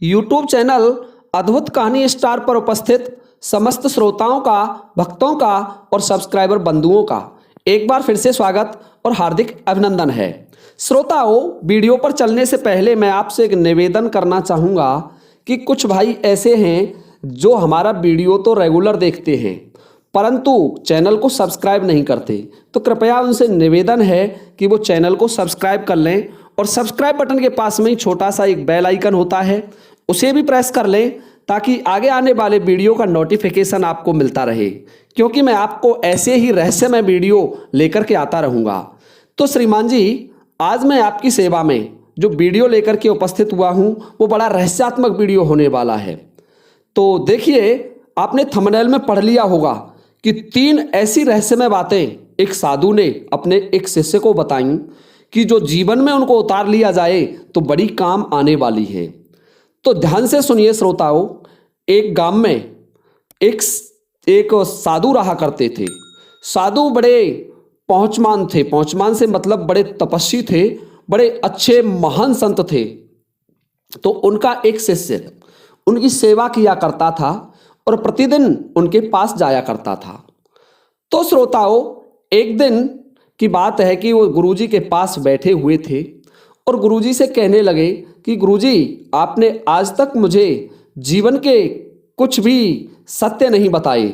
YouTube channel अद्भुत कहानी star पर उपस्थित समस्त श्रोताओं का, भक्तों का और सब्सक्राइबर बंधुओं का एक बार फिर से स्वागत और हार्दिक अभिनंदन है। श्रोताओं, वीडियो पर चलने से पहले मैं आपसे एक निवेदन करना चाहूँगा कि कुछ भाई ऐसे हैं जो हमारा वीडियो तो रेगुलर देखते हैं परंतु चैनल को सब्सक्राइब नहीं करते, तो कृपया उनसे निवेदन है कि वो चैनल को सब्सक्राइब कर लें और सब्सक्राइब बटन के पास में ही छोटा सा एक बेल आइकन होता है, उसे भी प्रेस कर लें ताकि आगे आने वाले वीडियो का नोटिफिकेशन आपको मिलता रहे, क्योंकि मैं आपको ऐसे ही रहस्यमय वीडियो लेकर के आता रहूँगा। तो श्रीमान जी, आज मैं आपकी सेवा में जो वीडियो लेकर के उपस्थित हुआ हूँ वो बड़ा रहस्यात्मक वीडियो होने वाला है। तो देखिए, आपने थंबनेल में पढ़ लिया होगा कि 3 ऐसी रहस्यमय बातें एक साधु ने अपने एक शिष्य को बताई कि जो जीवन में उनको उतार लिया जाए तो बड़ी काम आने वाली है। तो ध्यान से सुनिए श्रोताओं। एक गांव में एक साधु रहा करते थे। साधु बड़े पहुंचमान थे। पहुंचमान से मतलब बड़े तपस्वी थे, बड़े अच्छे महान संत थे। तो उनका एक शिष्य उनकी सेवा किया करता था और प्रतिदिन उनके पास जाया करता था। तो श्रोताओं, एक दिन की बात है कि वो गुरुजी के पास बैठे हुए थे और गुरुजी से कहने लगे कि गुरुजी, आपने आज तक मुझे जीवन के कुछ भी सत्य नहीं बताए,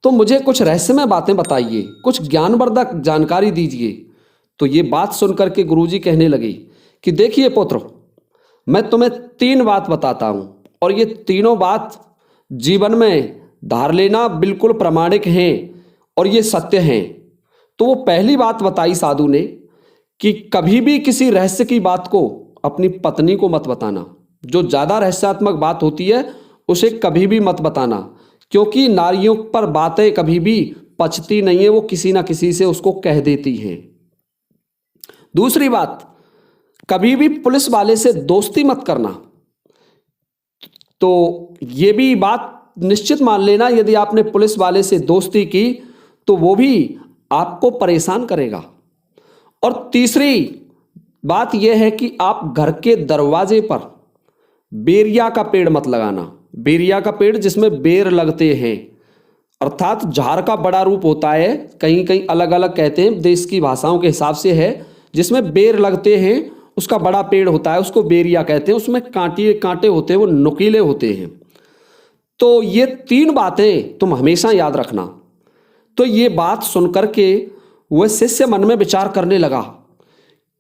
तो मुझे कुछ रहस्यमय बातें बताइए, कुछ ज्ञानवर्धक जानकारी दीजिए। तो ये बात सुनकर के गुरुजी कहने लगे कि देखिए पुत्र, मैं तुम्हें 3 बात बताता हूँ और ये तीनों बात जीवन में धार लेना बिल्कुल प्रामाणिक हैं और ये सत्य हैं। तो वो पहली बात बताई साधु ने कि कभी भी किसी रहस्य की बात को अपनी पत्नी को मत बताना। जो ज़्यादा रहस्यात्मक बात होती है उसे कभी भी मत बताना, क्योंकि नारियों पर बातें कभी भी पचती नहीं है, वो किसी ना किसी से उसको कह देती हैं। दूसरी बात, कभी भी पुलिस वाले से दोस्ती मत करना। तो ये भी बात निश्चित मान लेना, यदि आपने पुलिस वाले से दोस्ती की तो वो भी आपको परेशान करेगा। और तीसरी बात यह है कि आप घर के दरवाजे पर बेरिया का पेड़ मत लगाना। बेरिया का पेड़ जिसमें बेर लगते हैं, अर्थात झाड़ का बड़ा रूप होता है, कहीं कहीं अलग अलग कहते हैं, देश की भाषाओं के हिसाब से है, जिसमें बेर लगते हैं उसका बड़ा पेड़ होता है, उसको बेरिया कहते हैं। उसमें कांटे होते हैं, वो नुकीले होते हैं। तो ये 3 बातें तुम हमेशा याद रखना। तो ये बात सुनकर के वह शिष्य मन में विचार करने लगा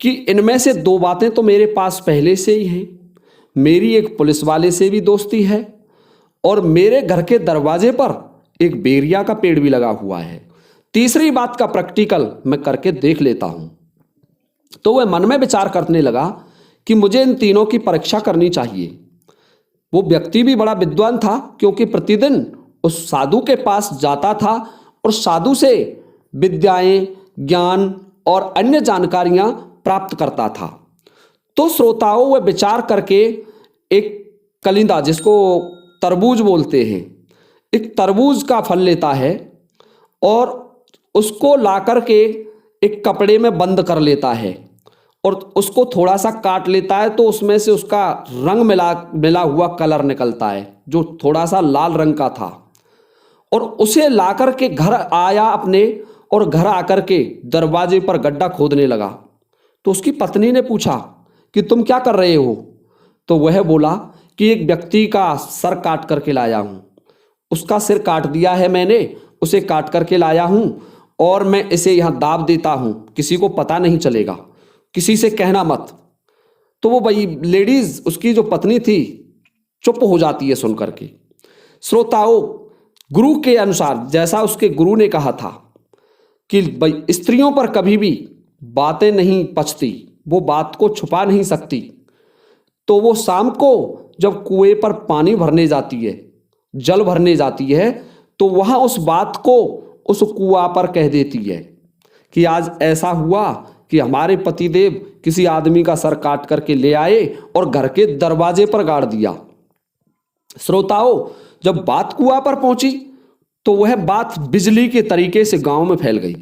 कि इनमें से 2 बातें तो मेरे पास पहले से ही हैं। मेरी एक पुलिस वाले से भी दोस्ती है और मेरे घर के दरवाजे पर एक बेरिया का पेड़ भी लगा हुआ है। तीसरी बात का प्रैक्टिकल मैं करके देख लेता हूं। तो वह मन में विचार करने लगा कि मुझे इन तीनों की परीक्षा करनी चाहिए। वो व्यक्ति भी बड़ा विद्वान था, क्योंकि प्रतिदिन उस साधु के पास जाता था और साधु से विद्याएं, ज्ञान और अन्य जानकारियां प्राप्त करता था। तो श्रोताओं, वह विचार करके एक कलिंदा, जिसको तरबूज बोलते हैं, एक तरबूज का फल लेता है और उसको लाकर के एक कपड़े में बंद कर लेता है और उसको थोड़ा सा काट लेता है, तो उसमें से उसका रंग मिला हुआ कलर निकलता है, जो थोड़ा सा लाल रंग का था। और उसे लाकर के घर आया अपने, और घर आकर के दरवाजे पर गड्ढा खोदने लगा। तो उसकी पत्नी ने पूछा कि तुम क्या कर रहे हो? तो वह बोला कि एक व्यक्ति का सर काट करके लाया हूँ। उसका सिर काट दिया है मैंने, उसे काट करके लाया हूँ और मैं इसे यहाँ दाब देता हूँ, किसी को पता नहीं चलेगा, किसी से कहना मत। तो वो भाई लेडीज, उसकी जो पत्नी थी, चुप हो जाती है सुनकर के। श्रोताओं, गुरु के अनुसार, जैसा उसके गुरु ने कहा था कि भाई स्त्रियों पर कभी भी बातें नहीं पचती, वो बात को छुपा नहीं सकती। तो वो शाम को जब कुएं पर पानी भरने जाती है, जल भरने जाती है, तो वहां उस बात को उस कुआं पर कह देती है कि आज ऐसा हुआ कि हमारे पतिदेव किसी आदमी का सर काट करके ले आए और घर के दरवाजे पर गाड़ दिया। श्रोताओं, जब बात कुआं पर पहुंची तो वह बात बिजली के तरीके से गांव में फैल गई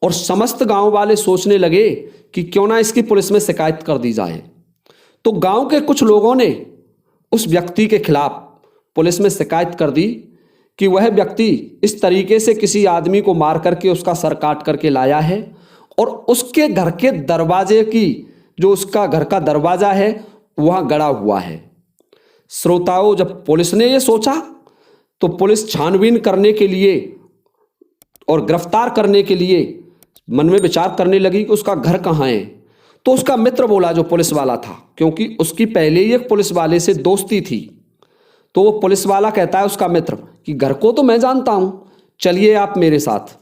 और समस्त गांव वाले सोचने लगे कि क्यों ना इसकी पुलिस में शिकायत कर दी जाए। तो गांव के कुछ लोगों ने उस व्यक्ति के खिलाफ पुलिस में शिकायत कर दी कि वह व्यक्ति इस तरीके से किसी आदमी को मार करके उसका सर काट करके लाया है और उसके घर के दरवाजे की, जो उसका घर का दरवाजा है, वहां गड़ा हुआ है। श्रोताओं, जब पुलिस ने यह सोचा तो पुलिस छानबीन करने के लिए और गिरफ्तार करने के लिए मन में विचार करने लगी कि उसका घर कहाँ है। तो उसका मित्र बोला, जो पुलिस वाला था, क्योंकि उसकी पहले ही एक पुलिस वाले से दोस्ती थी, तो वो पुलिस वाला कहता है उसका मित्र कि घर को तो मैं जानता हूं, चलिए आप मेरे साथ।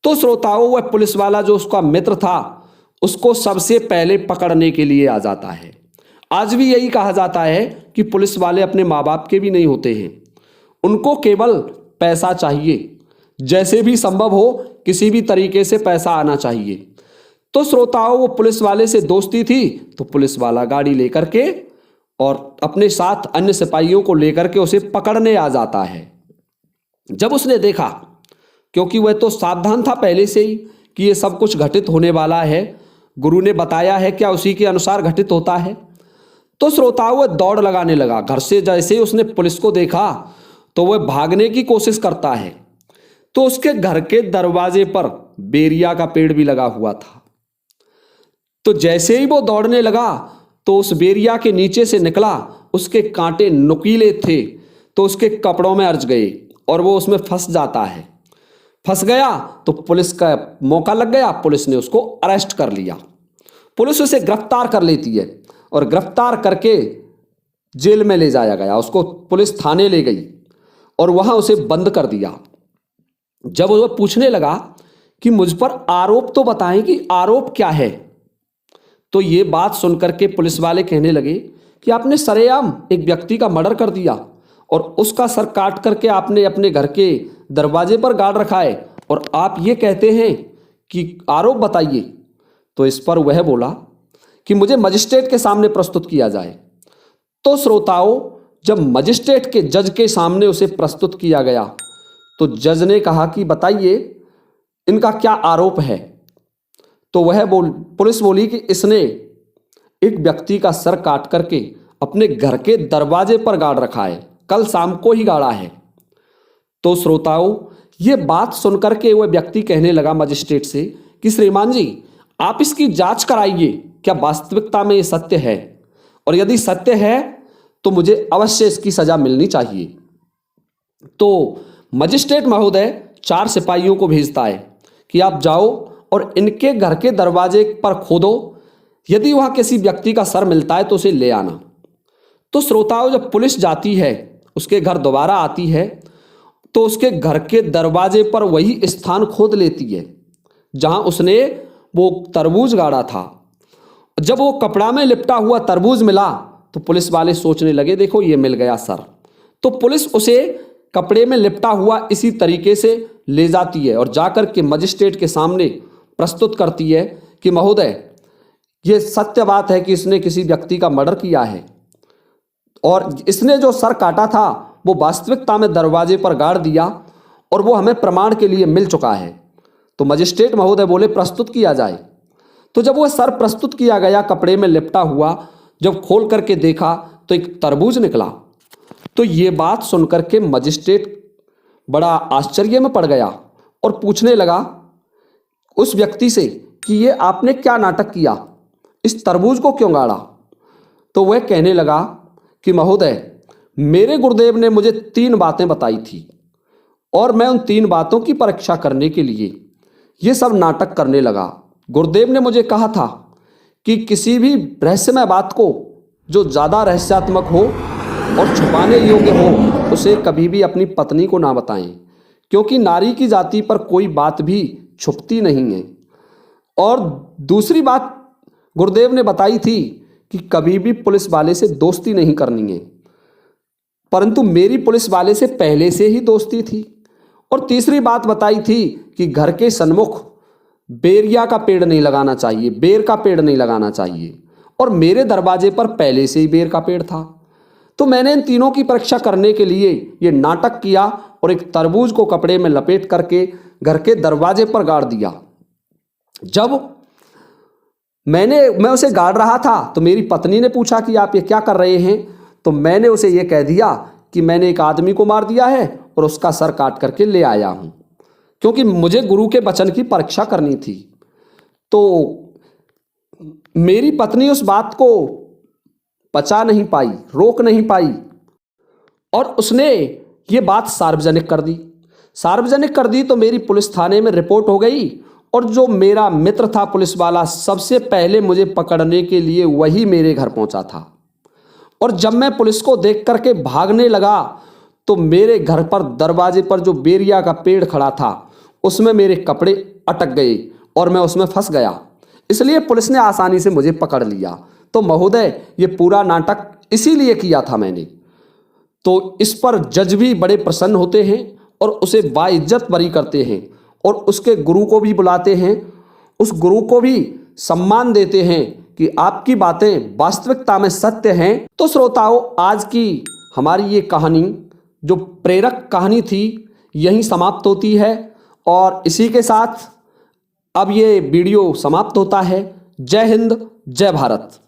तो श्रोताओं, वह पुलिस वाला जो उसका मित्र था उसको सबसे पहले पकड़ने के लिए आ जाता है। आज भी यही कहा जाता है कि पुलिस वाले अपने माँ बाप के भी नहीं होते हैं, उनको केवल पैसा चाहिए, जैसे भी संभव हो किसी भी तरीके से पैसा आना चाहिए। तो श्रोताओं, वो पुलिस वाले से दोस्ती थी, तो पुलिस वाला गाड़ी लेकर के और अपने साथ अन्य सिपाहियों को लेकर के उसे पकड़ने आ जाता है। जब उसने देखा, क्योंकि वह तो सावधान था पहले से ही कि ये सब कुछ घटित होने वाला है, गुरु ने बताया है, क्या उसी के अनुसार घटित होता है। तो श्रोताओं, वह दौड़ लगाने लगा। घर से जैसे ही उसने पुलिस को देखा तो वह भागने की कोशिश करता है। तो उसके घर के दरवाजे पर बेरिया का पेड़ भी लगा हुआ था। तो जैसे ही वो दौड़ने लगा तो उस बेरिया के नीचे से निकला, उसके कांटे नुकीले थे, तो उसके कपड़ों में अरच गए और वो उसमें फंस जाता है। फंस गया तो पुलिस का मौका लग गया, पुलिस ने उसको अरेस्ट कर लिया। पुलिस उसे गिरफ्तार कर लेती है और गिरफ्तार करके जेल में ले जाया गया। उसको पुलिस थाने ले गई और वहां उसे बंद कर दिया। जब वो पूछने लगा कि मुझ पर आरोप तो बताएं कि आरोप क्या है, तो ये बात सुनकर के पुलिस वाले कहने लगे कि आपने सरेआम एक व्यक्ति का मर्डर कर दिया और उसका सर काट करके आपने अपने घर के दरवाजे पर गाड़ रखा है और आप ये कहते हैं कि आरोप बताइए। तो इस पर वह बोला कि मुझे मजिस्ट्रेट के सामने प्रस्तुत किया जाए। तो श्रोताओं, जब मजिस्ट्रेट के जज के सामने उसे प्रस्तुत किया गया तो जज ने कहा कि बताइए इनका क्या आरोप है। तो वह पुलिस बोली कि इसने एक व्यक्ति का सर काट करके अपने घर के दरवाजे पर गाड़ रखा है, कल शाम को ही गाड़ा है। तो श्रोताओं, ये बात सुनकर के वह व्यक्ति कहने लगा मजिस्ट्रेट से कि श्रीमान जी, आप इसकी जांच कराइए, क्या वास्तविकता में ये सत्य है, और यदि सत्य है तो मुझे अवश्य इसकी सजा मिलनी चाहिए। तो मजिस्ट्रेट महोदय 4 सिपाहियों को भेजता है कि आप जाओ और इनके घर के दरवाजे पर खोदो, यदि वहां किसी व्यक्ति का सर मिलता है तो उसे ले आना। तो श्रोताओं, जब पुलिस जाती है, उसके घर दोबारा आती है, तो उसके घर के दरवाजे पर वही स्थान खोद लेती है जहां उसने वो तरबूज गाड़ा था। जब वो कपड़ा में लिपटा हुआ तरबूज मिला तो पुलिस वाले सोचने लगे, देखो ये मिल गया सर। तो पुलिस उसे कपड़े में लिपटा हुआ इसी तरीके से ले जाती है और जाकर के मजिस्ट्रेट के सामने प्रस्तुत करती है कि महोदय, ये सत्य बात है कि इसने किसी व्यक्ति का मर्डर किया है और इसने जो सर काटा था वो वास्तविकता में दरवाजे पर गाड़ दिया और वो हमें प्रमाण के लिए मिल चुका है। तो मजिस्ट्रेट महोदय बोले प्रस्तुत किया जाए। तो जब वह सर प्रस्तुत किया गया कपड़े में लिपटा हुआ, जब खोल करके देखा तो एक तरबूज निकला। तो ये बात सुनकर के मजिस्ट्रेट बड़ा आश्चर्य में पड़ गया और पूछने लगा उस व्यक्ति से कि ये आपने क्या नाटक किया, इस तरबूज को क्यों गाड़ा। तो वह कहने लगा कि महोदय, मेरे गुरुदेव ने मुझे 3 बातें बताई थी और मैं उन 3 बातों की परीक्षा करने के लिए ये सब नाटक करने लगा। गुरुदेव ने मुझे कहा था कि किसी भी रहस्यमय बात को जो ज़्यादा रहस्यात्मक हो और छुपाने योग्य हो उसे कभी भी अपनी पत्नी को ना बताएं, क्योंकि नारी की जाति पर कोई बात भी छुपती नहीं है। और दूसरी बात गुरुदेव ने बताई थी कि कभी भी पुलिस वाले से दोस्ती नहीं करनी है, परंतु मेरी पुलिस वाले से पहले से ही दोस्ती थी। और तीसरी बात बताई थी कि घर के सन्मुख बेरिया का पेड़ नहीं लगाना चाहिए, बेर का पेड़ नहीं लगाना चाहिए, और मेरे दरवाजे पर पहले से ही बेर का पेड़ था। तो मैंने इन तीनों की परीक्षा करने के लिए ये नाटक किया और एक तरबूज को कपड़े में लपेट करके घर के दरवाजे पर गाड़ दिया। जब मैं उसे गाड़ रहा था तो मेरी पत्नी ने पूछा कि आप ये क्या कर रहे हैं। तो मैंने उसे ये कह दिया कि मैंने एक आदमी को मार दिया है और उसका सर काट करके ले आया हूँ, क्योंकि मुझे गुरु के वचन की परीक्षा करनी थी। तो मेरी पत्नी उस बात को पचा नहीं पाई, रोक नहीं पाई, और उसने ये बात सार्वजनिक कर दी। सार्वजनिक कर दी तो मेरी पुलिस थाने में रिपोर्ट हो गई, और जो मेरा मित्र था पुलिस वाला, सबसे पहले मुझे पकड़ने के लिए वही मेरे घर पहुंचा था। और जब मैं पुलिस को देख करके भागने लगा तो मेरे घर पर दरवाजे पर जो बेरिया का पेड़ खड़ा था उसमें मेरे कपड़े अटक गए और मैं उसमें फंस गया, इसलिए पुलिस ने आसानी से मुझे पकड़ लिया। तो महोदय, ये पूरा नाटक इसीलिए किया था मैंने। तो इस पर जज भी बड़े प्रसन्न होते हैं और उसे बाइज्जत बरी करते हैं, और उसके गुरु को भी बुलाते हैं, उस गुरु को भी सम्मान देते हैं कि आपकी बातें वास्तविकता में सत्य हैं। तो श्रोताओं, आज की हमारी ये कहानी, जो प्रेरक कहानी थी, यहीं समाप्त होती है, और इसी के साथ अब ये वीडियो समाप्त होता है। जय हिंद, जय भारत।